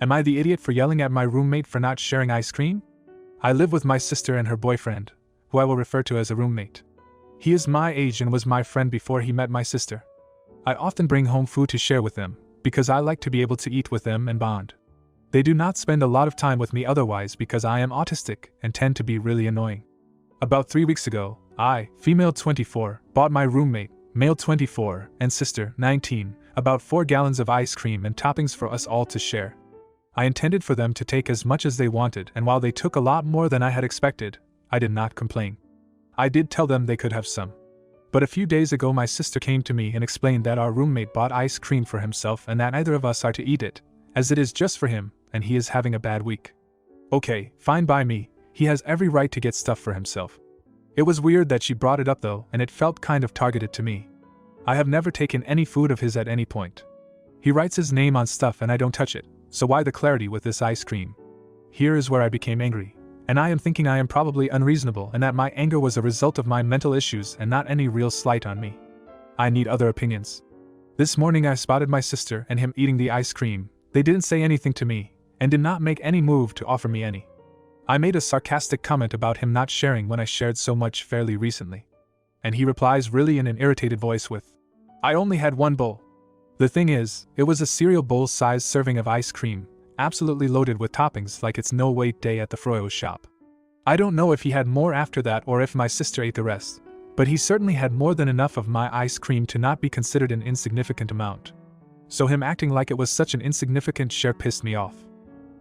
Am I the idiot for yelling at my roommate for not sharing ice cream? I live with my sister and her boyfriend, who I will refer to as a roommate. He is my age and was my friend before he met my sister. I often bring home food to share with them, because I like to be able to eat with them and bond. They do not spend a lot of time with me otherwise because I am autistic and tend to be really annoying. About 3 weeks ago, I, female 24, bought my roommate, male 24, and sister, 19, about 4 gallons of ice cream and toppings for us all to share. I intended for them to take as much as they wanted, and while they took a lot more than I had expected, I did not complain. I did tell them they could have some. But a few days ago my sister came to me and explained that our roommate bought ice cream for himself and that neither of us are to eat it, as it is just for him, and he is having a bad week. Okay, fine by me, he has every right to get stuff for himself. It was weird that she brought it up though, and it felt kind of targeted to me. I have never taken any food of his at any point. He writes his name on stuff and I don't touch it, so why the clarity with this ice cream? Here is where I became angry. And I am thinking I am probably unreasonable and that my anger was a result of my mental issues and not any real slight on me. I need other opinions. This morning I spotted my sister and him eating the ice cream. They didn't say anything to me, and did not make any move to offer me any. I made a sarcastic comment about him not sharing when I shared so much fairly recently. And he replies really in an irritated voice with, "I only had one bowl." The thing is, it was a cereal bowl-sized serving of ice cream, absolutely loaded with toppings like it's no-wait day at the Froyo shop. I don't know if he had more after that or if my sister ate the rest, but he certainly had more than enough of my ice cream to not be considered an insignificant amount. So him acting like it was such an insignificant share pissed me off.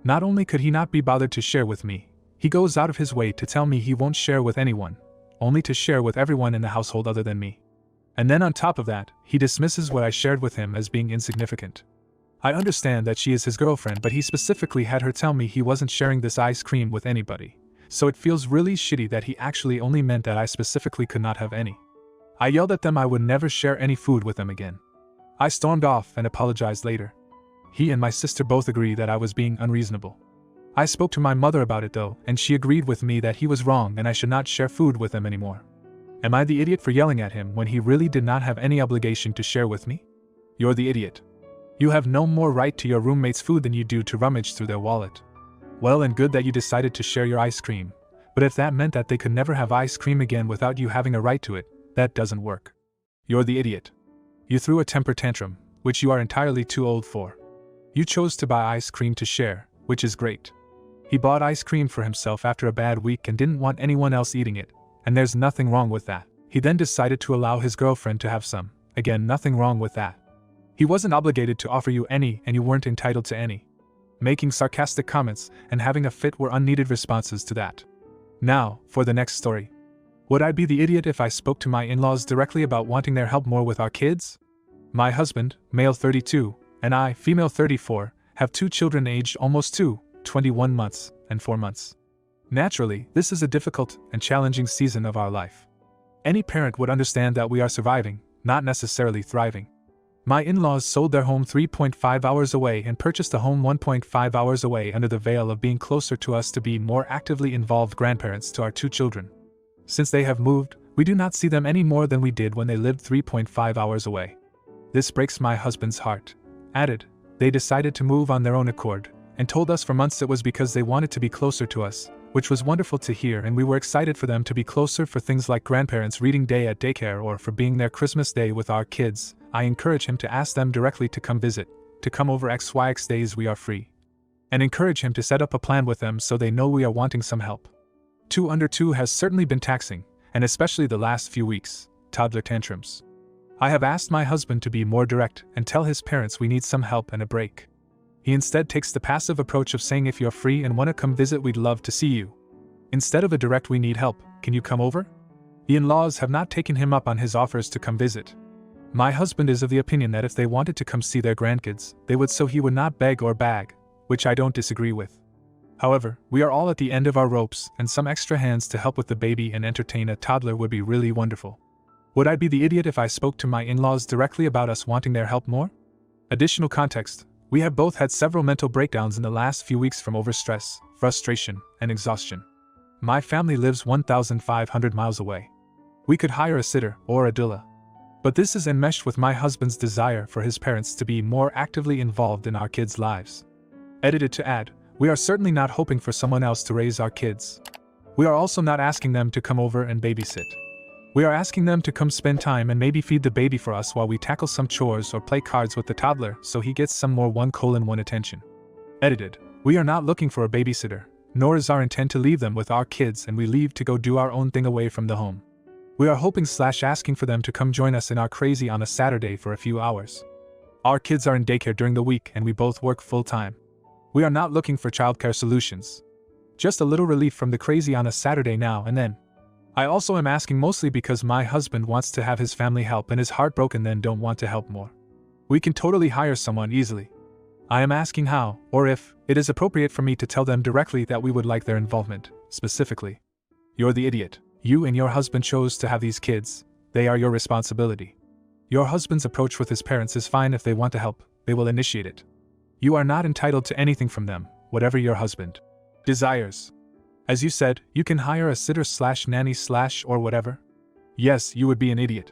Not only could he not be bothered to share with me, he goes out of his way to tell me he won't share with anyone, only to share with everyone in the household other than me. And then on top of that, he dismisses what I shared with him as being insignificant. I understand that she is his girlfriend, but he specifically had her tell me he wasn't sharing this ice cream with anybody, so it feels really shitty that he actually only meant that I specifically could not have any. I yelled at them I would never share any food with them again. I stormed off and apologized later. He and my sister both agree that I was being unreasonable. I spoke to my mother about it though, and she agreed with me that he was wrong and I should not share food with them anymore. Am I the idiot for yelling at him when he really did not have any obligation to share with me? You're the idiot. You have no more right to your roommate's food than you do to rummage through their wallet. Well and good that you decided to share your ice cream, but if that meant that they could never have ice cream again without you having a right to it, that doesn't work. You're the idiot. You threw a temper tantrum, which you are entirely too old for. You chose to buy ice cream to share, which is great. He bought ice cream for himself after a bad week and didn't want anyone else eating it, and there's nothing wrong with that. He then decided to allow his girlfriend to have some. Again, nothing wrong with that. He wasn't obligated to offer you any and you weren't entitled to any. Making sarcastic comments and having a fit were unneeded responses to that. Now, for the next story. Would I be the idiot if I spoke to my in-laws directly about wanting their help more with our kids? My husband, male 32, and I, female 34, have 2 children aged almost 21 months and 4 months. Naturally, this is a difficult and challenging season of our life. Any parent would understand that we are surviving, not necessarily thriving. My in-laws sold their home 3.5 hours away and purchased a home 1.5 hours away under the veil of being closer to us to be more actively involved grandparents to our 2 children. Since they have moved, we do not see them any more than we did when they lived 3.5 hours away. This breaks my husband's heart. Added, they decided to move on their own accord, and told us for months it was because they wanted to be closer to us, which was wonderful to hear, and we were excited for them to be closer for things like grandparents reading day at daycare or for being there Christmas Day with our kids. I encourage him to ask them directly to come visit, to come over XYX days we are free. And encourage him to set up a plan with them so they know we are wanting some help. 2 under 2 has certainly been taxing, and especially the last few weeks, toddler tantrums. I have asked my husband to be more direct and tell his parents we need some help and a break. He instead takes the passive approach of saying if you're free and want to come visit we'd love to see you. Instead of a direct we need help, can you come over? The in-laws have not taken him up on his offers to come visit. My husband is of the opinion that if they wanted to come see their grandkids, they would, so he would not beg or bag, which I don't disagree with. However, we are all at the end of our ropes, and some extra hands to help with the baby and entertain a toddler would be really wonderful. Would I be the idiot if I spoke to my in-laws directly about us wanting their help more? Additional context. We have both had several mental breakdowns in the last few weeks from overstress, frustration, and exhaustion. My family lives 1,500 miles away. We could hire a sitter or a doula. But this is enmeshed with my husband's desire for his parents to be more actively involved in our kids' lives. Edited to add, we are certainly not hoping for someone else to raise our kids. We are also not asking them to come over and babysit. We are asking them to come spend time and maybe feed the baby for us while we tackle some chores or play cards with the toddler so he gets some more 1:1 attention. Edited, we are not looking for a babysitter, nor is our intent to leave them with our kids and we leave to go do our own thing away from the home. We are hoping/asking for them to come join us in our crazy on a Saturday for a few hours. Our kids are in daycare during the week and we both work full-time. We are not looking for childcare solutions. Just a little relief from the crazy on a Saturday now and then. I also am asking mostly because my husband wants to have his family help and is heartbroken then don't want to help more. We can totally hire someone easily. I am asking how, or if, it is appropriate for me to tell them directly that we would like their involvement, specifically. You're the idiot. You and your husband chose to have these kids. They are your responsibility. Your husband's approach with his parents is fine if they want to help, they will initiate it. You are not entitled to anything from them, whatever your husband desires. As you said, you can hire a sitter/nanny/ or whatever. Yes, you would be an idiot.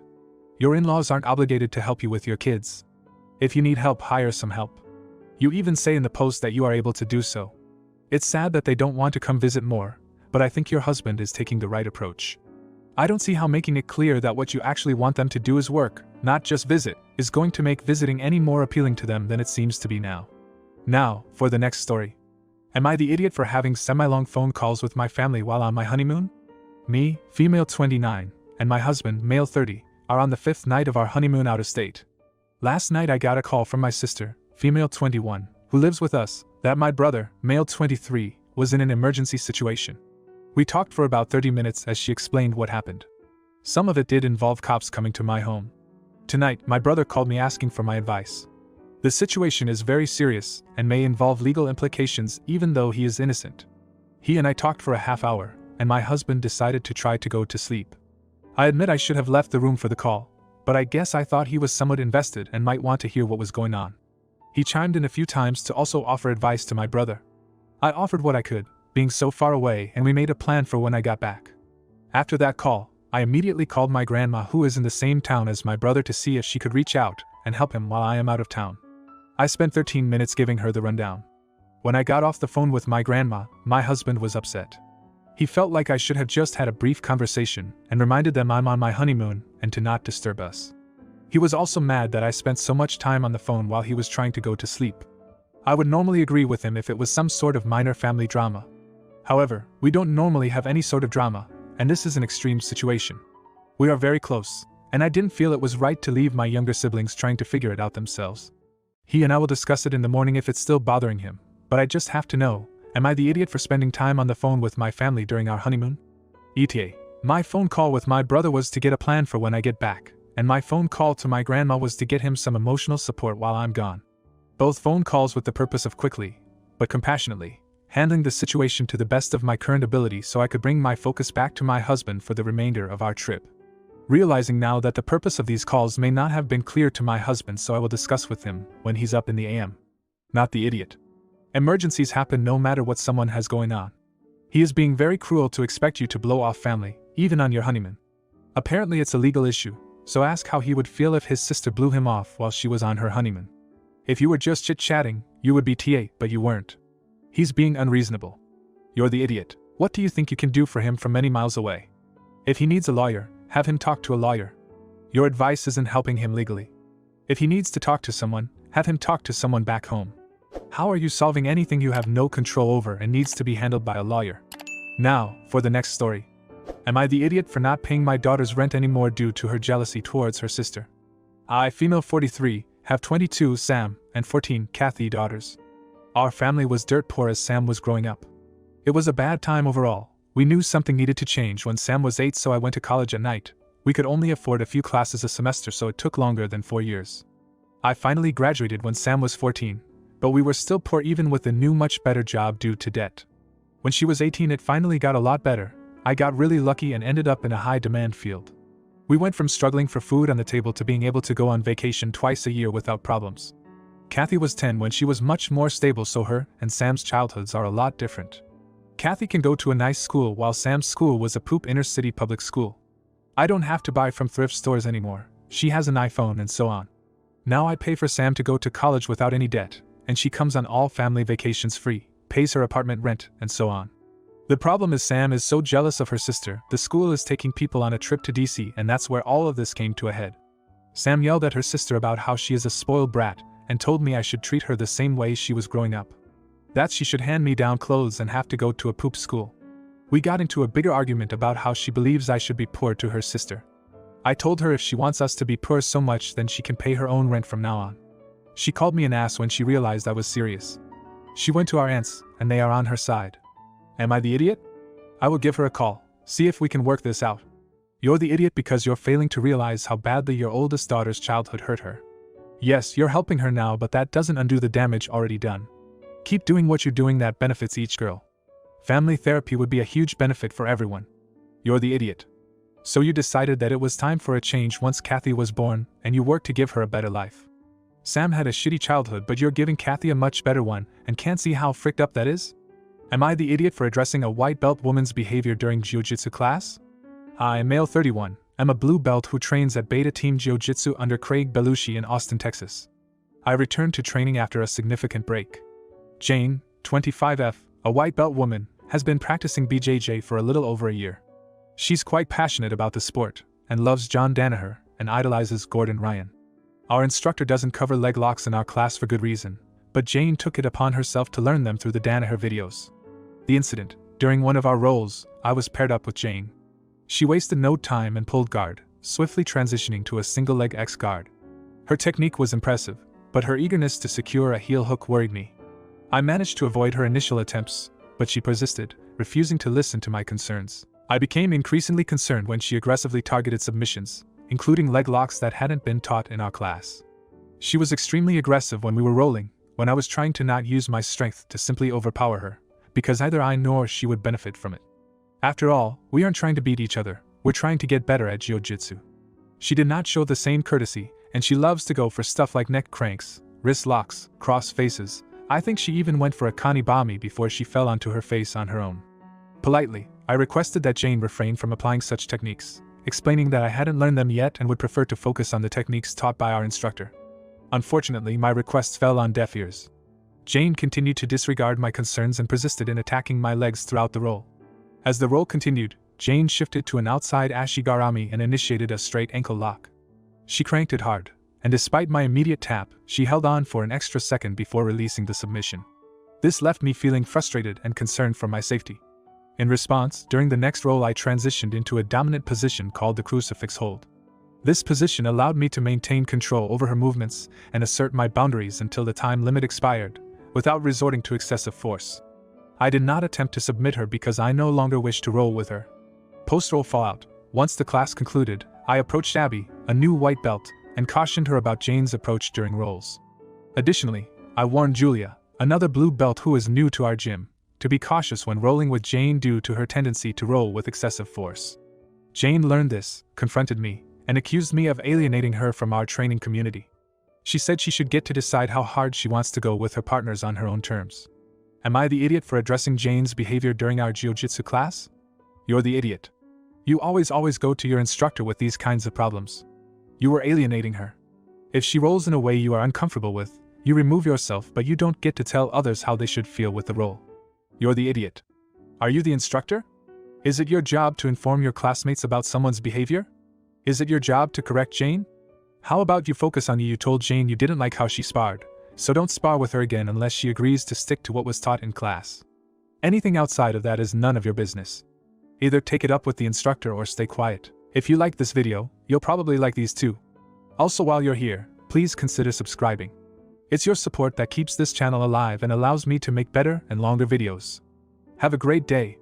Your in-laws aren't obligated to help you with your kids. If you need help, hire some help. You even say in the post that you are able to do so. It's sad that they don't want to come visit more, but I think your husband is taking the right approach. I don't see how making it clear that what you actually want them to do is work, not just visit, is going to make visiting any more appealing to them than it seems to be now. Now, for the next story. Am I the idiot for having semi-long phone calls with my family while on my honeymoon? Me, female 29, and my husband, male 30, are on the 5th night of our honeymoon out of state. Last night I got a call from my sister, female 21, who lives with us, that my brother, male 23, was in an emergency situation. We talked for about 30 minutes as she explained what happened. Some of it did involve cops coming to my home. Tonight, my brother called me asking for my advice. The situation is very serious and may involve legal implications even though he is innocent. He and I talked for a half hour, and my husband decided to try to go to sleep. I admit I should have left the room for the call, but I guess I thought he was somewhat invested and might want to hear what was going on. He chimed in a few times to also offer advice to my brother. I offered what I could, being so far away, and we made a plan for when I got back. After that call, I immediately called my grandma who is in the same town as my brother to see if she could reach out and help him while I am out of town. I spent 13 minutes giving her the rundown. When I got off the phone with my grandma, my husband was upset. He felt like I should have just had a brief conversation and reminded them I'm on my honeymoon and to not disturb us. He was also mad that I spent so much time on the phone while he was trying to go to sleep. I would normally agree with him if it was some sort of minor family drama. However, we don't normally have any sort of drama, and this is an extreme situation. We are very close, and I didn't feel it was right to leave my younger siblings trying to figure it out themselves. He and I will discuss it in the morning if it's still bothering him, but I just have to know, am I the idiot for spending time on the phone with my family during our honeymoon? ETA. My phone call with my brother was to get a plan for when I get back, and my phone call to my grandma was to get him some emotional support while I'm gone. Both phone calls with the purpose of quickly, but compassionately, handling the situation to the best of my current ability so I could bring my focus back to my husband for the remainder of our trip. Realizing now that the purpose of these calls may not have been clear to my husband, so I will discuss with him when he's up in the AM. Not the idiot. Emergencies happen no matter what someone has going on. He is being very cruel to expect you to blow off family, even on your honeymoon. Apparently it's a legal issue, so ask how he would feel if his sister blew him off while she was on her honeymoon. If you were just chit-chatting, you would be TA, but you weren't. He's being unreasonable. You're the idiot. What do you think you can do for him from many miles away? If he needs a lawyer, have him talk to a lawyer. Your advice isn't helping him legally. If he needs to talk to someone, have him talk to someone back home. How are you solving anything you have no control over and needs to be handled by a lawyer? Now, for the next story. Am I the idiot for not paying my daughter's rent anymore due to her jealousy towards her sister? I, female 43, have 22 Sam and 14 Kathy daughters. Our family was dirt poor as Sam was growing up. It was a bad time overall. We knew something needed to change when Sam was 8, so I went to college at night. We could only afford a few classes a semester, so it took longer than 4 years. I finally graduated when Sam was 14, but we were still poor even with a new much better job due to debt. When she was 18 it finally got a lot better. I got really lucky and ended up in a high demand field. We went from struggling for food on the table to being able to go on vacation twice a year without problems. Kathy was 10 when she was much more stable, so her and Sam's childhoods are a lot different. Kathy can go to a nice school while Sam's school was a poop inner-city public school. I don't have to buy from thrift stores anymore. She has an iPhone and so on. Now I pay for Sam to go to college without any debt, and she comes on all family vacations free, pays her apartment rent, and so on. The problem is Sam is so jealous of her sister, the school is taking people on a trip to DC, and that's where all of this came to a head. Sam yelled at her sister about how she is a spoiled brat, and told me I should treat her the same way she was growing up. That she should hand me down clothes and have to go to a poop school. We got into a bigger argument about how she believes I should be poor to her sister. I told her if she wants us to be poor so much then she can pay her own rent from now on. She called me an ass when she realized I was serious. She went to our aunts, and they are on her side. Am I the idiot? I will give her a call, see if we can work this out. You're the idiot because you're failing to realize how badly your oldest daughter's childhood hurt her. Yes, you're helping her now, but that doesn't undo the damage already done. Keep doing what you're doing that benefits each girl. Family therapy would be a huge benefit for everyone. You're the idiot. So you decided that it was time for a change once Kathy was born, and you worked to give her a better life. Sam had a shitty childhood, but you're giving Kathy a much better one, and can't see how fricked up that is? Am I the idiot for addressing a white belt woman's behavior during jiu-jitsu class? I, male 31, am a blue belt who trains at Beta Team Jiu-Jitsu under Craig Belushi in Austin, Texas. I returned to training after a significant break. Jane, 25F, a white belt woman, has been practicing BJJ for a little over a year. She's quite passionate about the sport, and loves John Danaher, and idolizes Gordon Ryan. Our instructor doesn't cover leg locks in our class for good reason, but Jane took it upon herself to learn them through the Danaher videos. The incident, during one of our rolls, I was paired up with Jane. She wasted no time and pulled guard, swiftly transitioning to a single leg X guard. Her technique was impressive, but her eagerness to secure a heel hook worried me. I managed to avoid her initial attempts, but she persisted, refusing to listen to my concerns. I became increasingly concerned when she aggressively targeted submissions, including leg locks that hadn't been taught in our class. She was extremely aggressive when we were rolling, when I was trying to not use my strength to simply overpower her, because neither I nor she would benefit from it. After all, we aren't trying to beat each other, we're trying to get better at jiu-jitsu. She did not show the same courtesy, and she loves to go for stuff like neck cranks, wrist locks, cross faces. I think she even went for a kanibami before she fell onto her face on her own. Politely, I requested that Jane refrain from applying such techniques, explaining that I hadn't learned them yet and would prefer to focus on the techniques taught by our instructor. Unfortunately, my requests fell on deaf ears. Jane continued to disregard my concerns and persisted in attacking my legs throughout the roll. As the roll continued, Jane shifted to an outside ashigarami and initiated a straight ankle lock. She cranked it hard, and despite my immediate tap, she held on for an extra second before releasing the submission. This left me feeling frustrated and concerned for my safety. In response, during the next roll I transitioned into a dominant position called the crucifix hold. This position allowed me to maintain control over her movements and assert my boundaries until the time limit expired, without resorting to excessive force. I did not attempt to submit her because I no longer wished to roll with her. Post-roll fallout, once the class concluded, I approached Abby, a new white belt, and cautioned her about Jane's approach during rolls. Additionally, I warned Julia, another blue belt who is new to our gym, to be cautious when rolling with Jane due to her tendency to roll with excessive force. Jane learned this, confronted me, and accused me of alienating her from our training community. She said she should get to decide how hard she wants to go with her partners on her own terms. Am I the idiot for addressing Jane's behavior during our jiu-jitsu class? You're the idiot. You always go to your instructor with these kinds of problems. You were alienating her. If she rolls in a way you are uncomfortable with, you remove yourself, but you don't get to tell others how they should feel with the roll. You're the idiot. Are you the instructor? Is it your job to inform your classmates about someone's behavior? Is it your job to correct Jane? How about you focus on you told Jane you didn't like how she sparred, so don't spar with her again unless she agrees to stick to what was taught in class. Anything outside of that is none of your business. Either take it up with the instructor or stay quiet. If you like this video, you'll probably like these too. Also, while you're here, please consider subscribing. It's your support that keeps this channel alive and allows me to make better and longer videos. Have a great day.